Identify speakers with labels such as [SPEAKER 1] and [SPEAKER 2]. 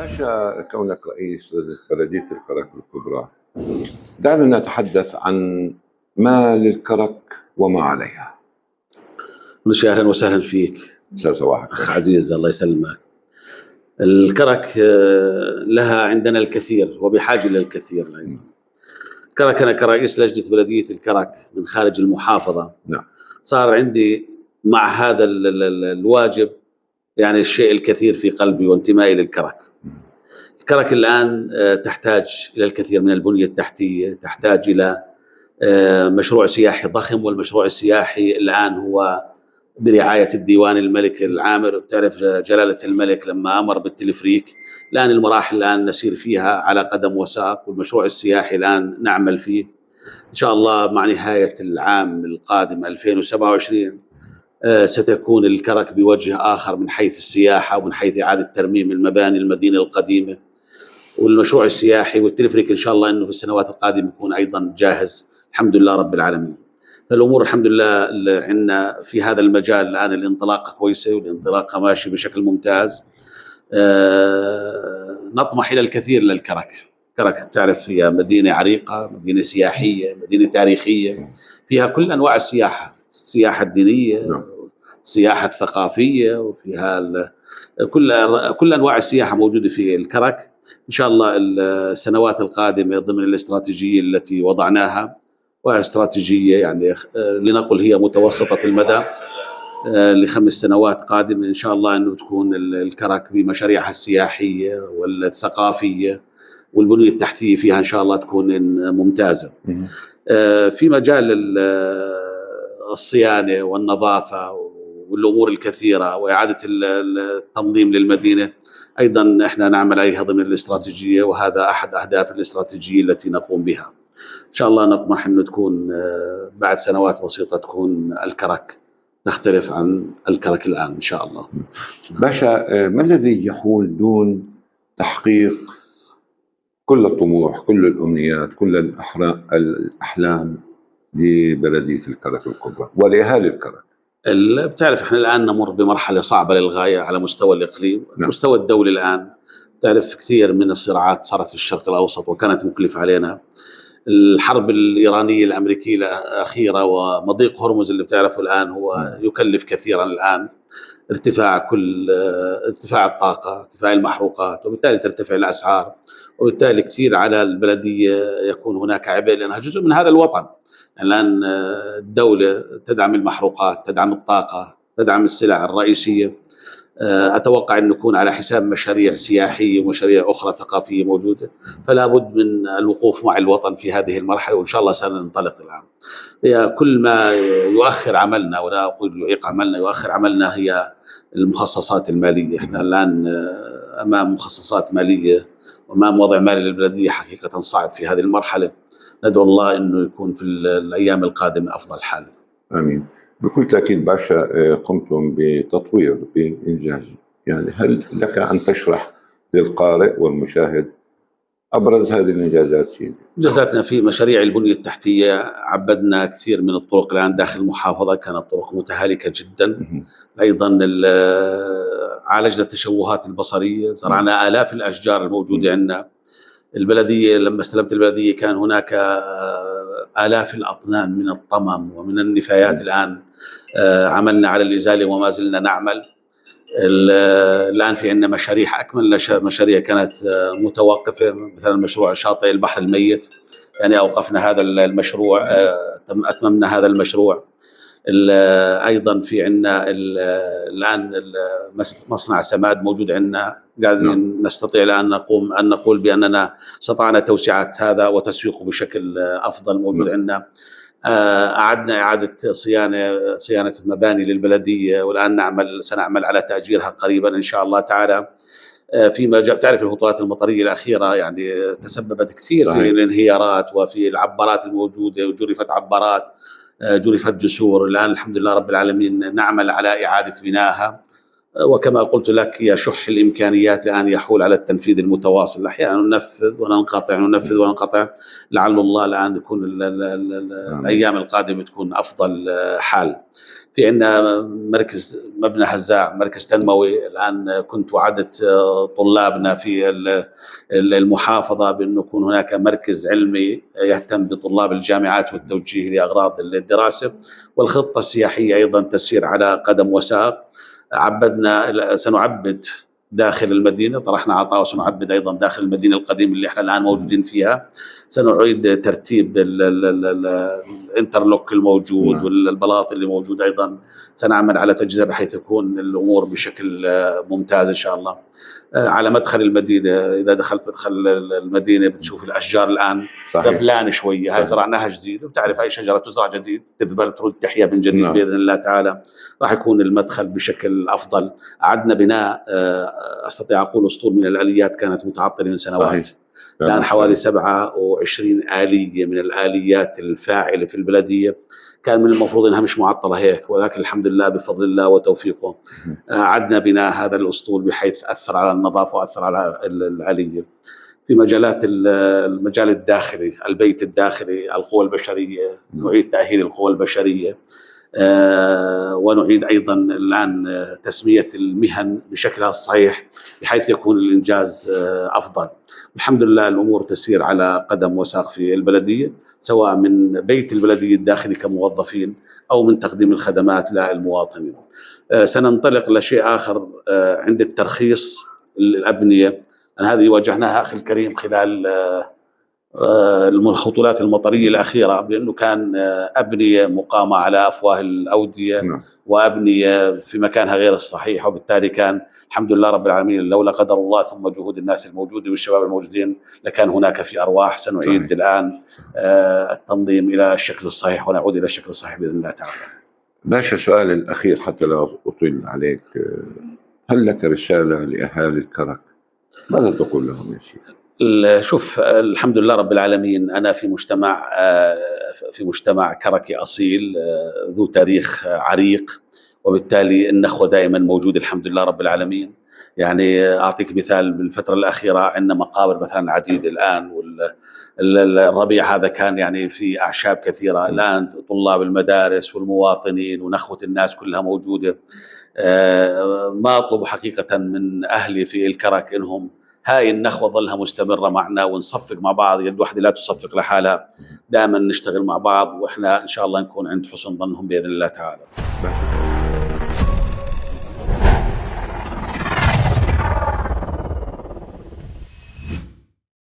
[SPEAKER 1] باشا، كونك رئيس بلدية الكرك الكبرى، دعنا نتحدث عن ما للكرك وما عليها.
[SPEAKER 2] مش أهلا وسهلا فيك
[SPEAKER 1] صباحك
[SPEAKER 2] أخ
[SPEAKER 1] باشا.
[SPEAKER 2] عزيز، الله يسلمك. الكرك لها عندنا الكثير وبحاجة للكثير. الكرك أنا كرئيس لجنة بلدية الكرك من خارج المحافظة،
[SPEAKER 1] نعم.
[SPEAKER 2] صار عندي مع هذا الواجب يعني الشيء الكثير في قلبي وانتمائي للكرك. الكرك الآن تحتاج إلى الكثير من البنية التحتية، تحتاج إلى مشروع سياحي ضخم، والمشروع السياحي الآن هو برعاية الديوان الملك العامر. بتعرف جلالة الملك لما أمر بالتلفريك، الآن المراحل الآن نسير فيها على قدم وساق، والمشروع السياحي الآن نعمل فيه إن شاء الله. مع نهاية العام القادم 2027 ستكون الكرك بوجه آخر من حيث السياحة ومن حيث إعادة ترميم المباني المدينة القديمة، والمشروع السياحي والتلفريك إن شاء الله أنه في السنوات القادمة يكون أيضا جاهز الحمد لله رب العالمين. فالأمور الحمد لله عندنا في هذا المجال الآن الانطلاقة كويسة، والانطلاقة ماشي بشكل ممتاز. نطمح إلى الكثير للكرك. كرك تعرف هي مدينة عريقة، مدينة سياحية، مدينة تاريخية، فيها كل أنواع السياحة، السياحة الدينية، السياحة الثقافية، وفيها كل أنواع السياحة موجودة في الكرك. إن شاء الله السنوات القادمة ضمن الاستراتيجية التي وضعناها، واستراتيجية يعني لنقل هي متوسطة المدى ل5 سنوات قادمة إن شاء الله، أنه تكون الكرك بمشاريعها السياحية والثقافية والبنية التحتية فيها إن شاء الله تكون ممتازة. في مجال الصيانة والنظافة والأمور الكثيرة وإعادة التنظيم للمدينة أيضا إحنا نعمل عليها ضمن الاستراتيجية، وهذا أحد أهداف الاستراتيجية التي نقوم بها. إن شاء الله نطمح أنه تكون بعد سنوات بسيطة تكون الكرك تختلف عن الكرك الآن إن شاء الله.
[SPEAKER 1] باشا، ما الذي يحول دون تحقيق كل الطموح، كل الأمنيات، كل الأحلام لبلدية الكرك الكبرى ولأهالي الكرك؟
[SPEAKER 2] بتعرف احنا الآن نمر بمرحلة صعبة للغاية على مستوى الإقليم.
[SPEAKER 1] نعم.
[SPEAKER 2] مستوى الدولي الآن تعرف كثير من الصراعات صارت في الشرق الأوسط وكانت مكلفة علينا. الحرب الإيرانية الأمريكية الأخيرة ومضيق هرمز اللي بتعرفه الآن هو يكلف كثيرا الآن. ارتفاع الطاقة، ارتفاع المحروقات، وبالتالي ترتفع الأسعار، وبالتالي كثير على البلدية يكون هناك عبء لأنها جزء من هذا الوطن. الآن الدولة تدعم المحروقات، تدعم الطاقة، تدعم السلع الرئيسية. أتوقع أن نكون على حساب مشاريع سياحية ومشاريع أخرى ثقافية موجودة، فلا بد من الوقوف مع الوطن في هذه المرحلة، وإن شاء الله سننطلق العام. كل ما يؤخر عملنا، ولا أقول يعيق عملنا، يؤخر عملنا، هي المخصصات المالية. إحنا الآن أمام مخصصات مالية وأمام وضع مالي للبلدية حقيقة صعب في هذه المرحلة. ندعو الله أنه يكون في الأيام القادمة أفضل حال.
[SPEAKER 1] آمين. بكل تأكيد باشا، قمتم بتطوير بإنجاز، يعني هل لك أن تشرح للقارئ والمشاهد أبرز هذه الإنجازات سيدي؟
[SPEAKER 2] إنجازاتنا في مشاريع البنية التحتية، عبدنا كثير من الطرق الآن داخل المحافظة، كانت طرق متهالكة جدا. أيضا عالجنا التشوهات البصرية، زرعنا آلاف الأشجار الموجودة عندنا. البلدية لما استلمت البلدية كان هناك آلاف الأطنان من الطمم ومن النفايات. الآن عملنا على الإزالة وما زلنا نعمل. الآن في عندنا مشاريع، أكمل مشاريع كانت متوقفة، مثلا مشروع شاطئ البحر الميت، يعني أوقفنا هذا المشروع، أتممنا هذا المشروع. أيضا في عندنا الآن مصنع سماد موجود عندنا، قاعدين نستطيع الآن نقول بأننا استطعنا توسعة هذا وتسويقه بشكل أفضل موجود عندنا. أعدنا إعادة صيانة المباني للبلدية، والآن سنعمل على تأجيرها قريبا إن شاء الله تعالى. فيما تعرف الهطولات المطرية الأخيرة يعني تسببت كثير في الانهيارات وفي العبارات الموجودة، وجرفت عبارات، جرفت جسور. الآن الحمد لله رب العالمين نعمل على إعادة بنائها، وكما قلت لك يشح الإمكانيات الآن يحول على التنفيذ المتواصل، أحيانا ننفذ وننقطع ننفذ وننقطع، لعل الله الآن يكون الأيام القادمة تكون أفضل حال. في عندنا مركز مبنى هزاع، مركز تنموي. الآن كنت وعدت طلابنا في المحافظة بأن يكون هناك مركز علمي يهتم بطلاب الجامعات والتوجيه لأغراض الدراسة، والخطة السياحية أيضا تسير على قدم وساق. سنعبد داخل المدينة، طرحنا عطاء، وسنعبد أيضا داخل المدينة القديمة اللي احنا الآن موجودين فيها. سنعيد ترتيب الانترلوك الموجود والبلاط اللي موجود، أيضا سنعمل على تجهيزه بحيث يكون الأمور بشكل ممتاز إن شاء الله. على مدخل المدينة، إذا دخلت مدخل المدينة بتشوف الأشجار الآن دبلان شوية، هاي زرعناها جديد، وبتعرف أي شجرة تزرع جديد تذبل ترد تحيا من جديد بإذن الله تعالى. راح يكون المدخل بشكل أفضل. أعدنا بناء أستطيع أقول أسطول من الآليات كانت متعطلة من سنوات، الآن حوالي 27 آلية من الآليات الفاعلة في البلدية، كان من المفروض انها مش معطله هيك، ولكن الحمد لله بفضل الله وتوفيقه عدنا بناء هذا الاسطول بحيث اثر على النظافه واثر على العاليه. في المجال الداخلي، البيت الداخلي، القوى البشريه، نعيد تاهيل القوى البشريه، ونعيد ايضا الان تسميه المهن بشكلها الصحيح بحيث يكون الانجاز افضل. الحمد لله الامور تسير على قدم وساق في البلديه، سواء من بيت البلديه الداخلي كموظفين او من تقديم الخدمات للمواطنين. سننطلق لشيء اخر عند الترخيص الابنيه، هذه واجهناها اخي الكريم خلال الخطولات المطريه الاخيره، بانه كان ابنيه مقامه على افواه الاوديه وابنيه في مكانها غير الصحيح، وبالتالي كان الحمد لله رب العالمين لولا قدر الله ثم جهود الناس الموجوده والشباب الموجودين لكان هناك في ارواح. سنعيد الان التنظيم الى الشكل الصحيح، ونعود الى الشكل الصحيح باذن الله تعالى.
[SPEAKER 1] باشا، سؤال الاخير حتى لا اطيل عليك، هل لك رساله لاهالي الكرك؟ ماذا تقول لهم يا شيخ؟
[SPEAKER 2] شوف، الحمد لله رب العالمين أنا في مجتمع كركي أصيل ذو تاريخ عريق، وبالتالي النخوة دائما موجود الحمد لله رب العالمين. يعني أعطيك مثال، بالفترة الأخيرة عندنا مقابر مثلا عديدة الآن، والربيع هذا كان يعني في أعشاب كثيرة، الآن طلاب المدارس والمواطنين ونخوة الناس كلها موجودة. ما أطلب حقيقة من أهلي في الكرك إنهم هاي النخوة ظلها مستمرة معنا، ونصفق مع بعض، يد واحدة لا تصفق لحالها، دائما نشتغل مع بعض، وإحنا إن شاء الله نكون عند حسن ظنهم بإذن الله تعالى.